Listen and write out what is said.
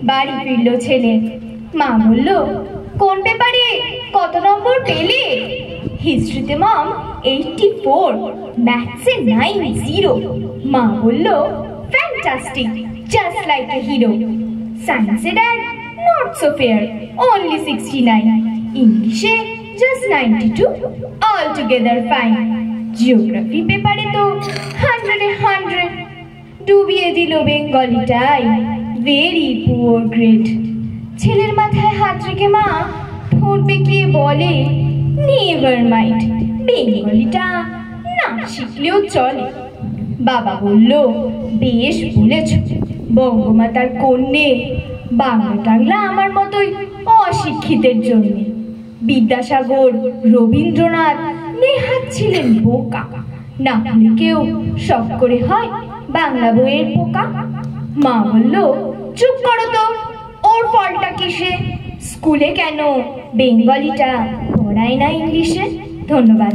বাড়ি ফিরল ছেলে। মা বলল, কোন পেপারে কত নম্বর পেলে? হিস্ট্রিতে মম 84, ম্যাথসে 90। মা বলল, fantastic, just like a hero. সায়েন্সে dad, not so fair, only 69। ইংলিশে just 92, all together fine. Geography পেপারে তো 100-এ 100। ডুবিয়ে দিল বেঙ্গলিটাই, ভেরি পুয়ার গ্রেড। ছেলের মাথায় হাত রেখে মা ঠোঁট বেঁকিয়ে বলে, নেভার মাইন্ড, বেঙ্গলিটা না শিখলেও চলে। বাবা বলল, বেশ বলেছ, বঙ্গমাতার কন্যে, বাংলা টাংলা আমার মতোই অশিক্ষিতের জন্য। বিদ্যাসাগর, রবীন্দ্রনাথ নেহাত ছিলেন বোকা, না হলে কেউ শখ করে হয় বাংলা বইয়ের পোকা। মা বলল, চুপ করো তো, ওর ফলটা কিসে? স্কুলে কেন বেঙ্গলিটা পড়ায় না ইংলিশে? ধন্যবাদ।